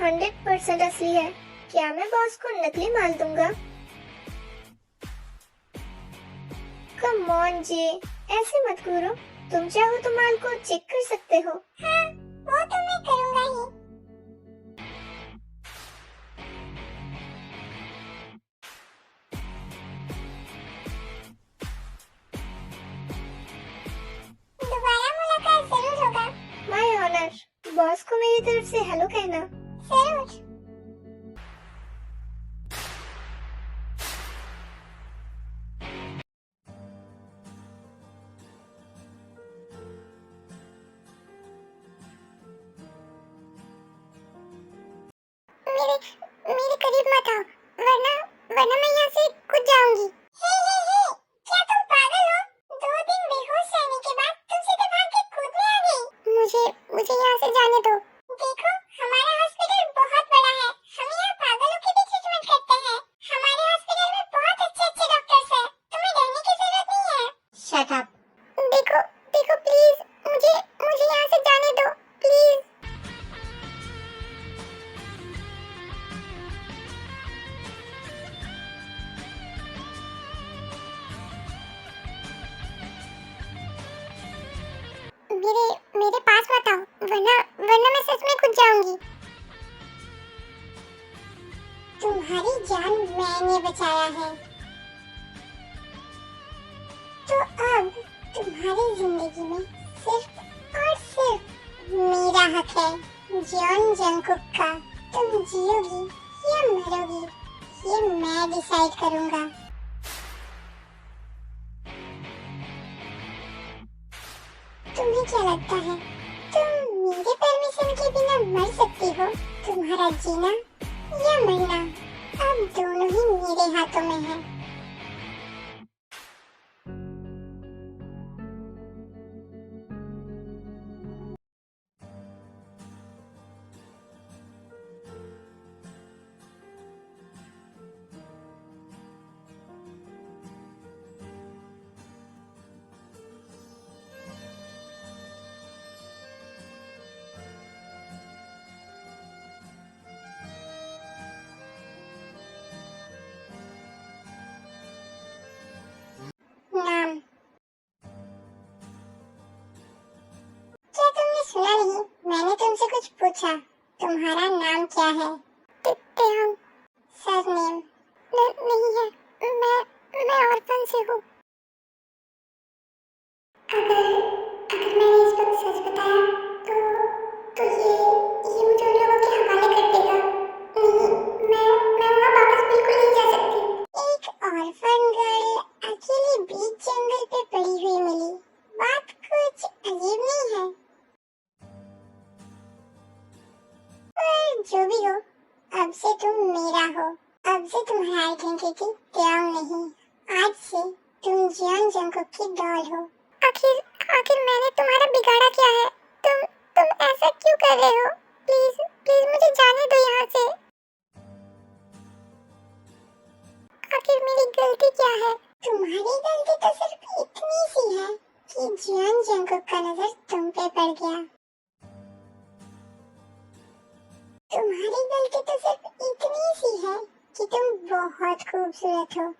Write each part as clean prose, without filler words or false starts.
100% असली है। क्या मैं बॉस को नकली माल दूंगा? कम ऑन जी, ऐसे मत करो। तुम चाहो तो माल को चेक कर सकते हो। हाँ, वो तो मैं करूंगा ही। दोबारा मुलाकात जरूर होगा। My honour. बॉस को मेरी तरफ से हेलो कहना। जरूर। मेरे मेरे करीब मत आओ, वरना वरना मैं यहाँ से कूद जाऊंगी। हे, क्या तुम पागल हो? 2 दिन बेहोश रहने के बाद तुम सीधे भाग के कूदने आ गई। मुझे यहाँ से जाने दो। देखो, हमारा हॉस्पिटल बहुत बड़ा है। हम यहाँ पागलों की भी ट्रीटमेंट करते हैं। हमारे हॉस्पिटल में बहुत अच्छे डॉक्टर्स हैं। तुम्हें डरने की जरूरत नहीं है। Shut up. देखो प्लीज, मुझे यहाँ से जाने दो, प्लीज। मेरे पास मत आओ, वरना मैं सच में कूद जाऊंगी। तुम्हारी जान मैंने बचाया है, तो अब तुम्हारी जिंदगी में सिर्फ और सिर्फ मेरा हक है। जॉन जंगकुक का। तुम जियोगी या मरोगी, ये मैं डिसाइड करूंगा। तुम्हें क्या लगता है तुम मेरे परमिशन के बिना मर सकती हो? तुम्हारा जीना या मरना अब दोनों ही मेरे हाथों में है। नाम क्या तुमने सुना नहीं? मैंने तुमसे कुछ पूछा। तुम्हारा नाम क्या है? तेहंग। सरनेम? नहीं है। मैं ऑर्फन से हूँ। अगर मैंने इस वक्त सच बताया तो ये मुझे उन लोगों के हवाले कर देगा। नहीं, मैं वहाँ वापस बिल्कुल नहीं जा सकती। एक ऑर्फन गर्ल अकेली बीच जंगल पे पड़ी हुई मिली। बात कुछ अजीब नहीं है। पर जो भी हो, अब से तुम मेरा हो। अब से तुम्हारी आइडेंटिटी त्याग नहीं। आज से तुम जियोन जंगकुक की डॉल हो। आखिर मैंने तुम्हारा बिगाड़ा क्या है? तुम ऐसा क्यों कर रहे हो? प्लीज मुझे जाने दो यहाँ से। आखिर मेरी गलती क्या है? तुम्हारी गलती तो सिर्फ इतनी सी है कि जियोन जंगकुक का नजर तुम पे पड़ गया। तुम्हारी गलती तो सिर्फ इतनी सी है कि तुम बहुत खूबसूरत हो।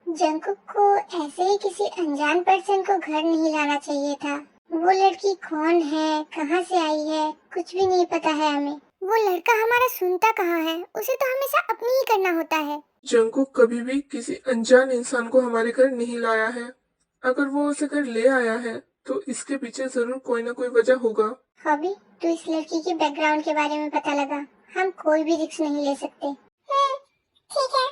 जंगकुक को ऐसे ही किसी अनजान पर्सन को घर नहीं लाना चाहिए था। वो लड़की कौन है, कहाँ से आई है, कुछ भी नहीं पता है हमें। वो लड़का हमारा सुनता कहाँ है? उसे तो हमेशा अपनी ही करना होता है। जंगकुक कभी भी किसी अनजान इंसान को हमारे घर नहीं लाया है। अगर वो उसे घर ले आया है तो इसके पीछे जरूर कोई ना कोई वजह होगा। हॉबी, तो इस लड़की के बैकग्राउंड के बारे में पता लगा। हम कोई भी रिस्क नहीं ले सकते। ठीक है।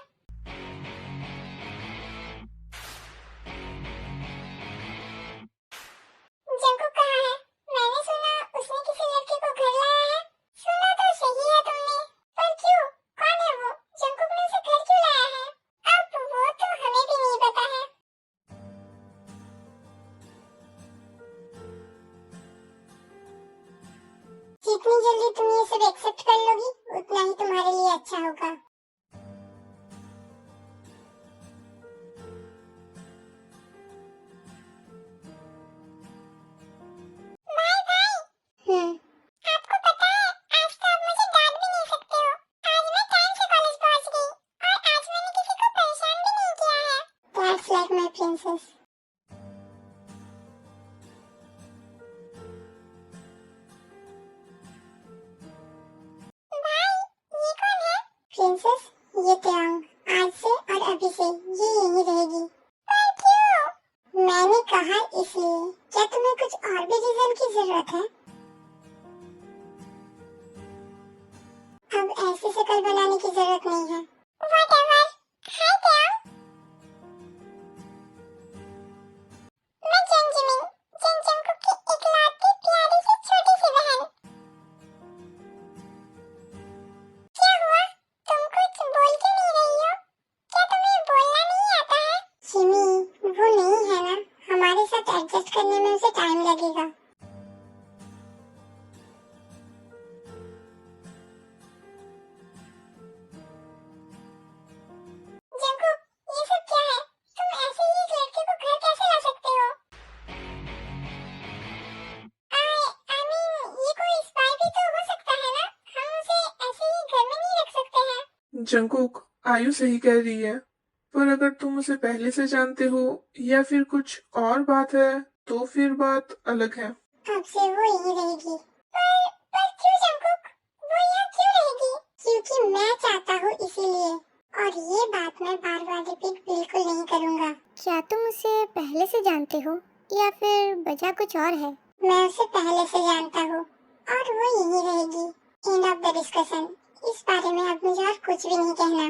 जंगकुक कहाँ है? मैंने सुना उसने किसी लड़के को घर लाया है। सुना तो सही है तुमने, पर क्यों? कौन है वो? जंगकुक ने उसे घर क्यों लाया है? अब वो तो हमें भी नहीं पता है। जितनी जल्दी तुम ये सब एक्सेप्ट कर लोगी, उतना ही तुम्हारे लिए अच्छा होगा। like my princess. भाई, ये कौन है? प्रिंसेस, ये त्यांग आज से और अभी से ये यहीं रहेगी। पर क्यों? मैंने कहा इसलिए। क्या तुम्हें कुछ और भी रीजन की जरूरत है? अब ऐसी शक्ल बनाने की जरूरत नहीं है। Whatever. हाय त्यांग। मैं जंजिमिन, जंजंकुक की इकलौती प्यारी सी छोटी सी बहन। क्या हुआ? तुम कुछ बोल क्यों नहीं रही हो? क्या तुम्हें बोलना नहीं आता है? जिमी, वो नहीं है ना, हमारे साथ एडजस्ट करने में उसे टाइम लगेगा। जंकुक, ये सब क्या है? तुम ऐसे ही एक लड़के को घर कैसे ला सकते हो? I mean, ये कोई स्पाई भी तो हो सकता है ना? हम उसे ऐसे ही घर में नहीं रख सकते हैं। जंकुक, आयु सही कह रही है, पर अगर तुम उसे पहले से जानते हो या फिर कुछ और बात है तो फिर बात अलग है। अब से वो यहीं रहेगी। पर क्यों जंकुक? वो यहाँ क्यों रहेगी? क्योंकि मैं चाहता हूँ इसीलिए। और ये बात मैं बार-बार रिपीट बिल्कुल नहीं करूँगा। क्या तुम उसे पहले से जानते हो या फिर वजह कुछ और है? मैं उसे पहले से जानता हूँ और वो यहीं रहेगी। End of the discussion. इस बारे में अब मुझे और कुछ भी नहीं कहना।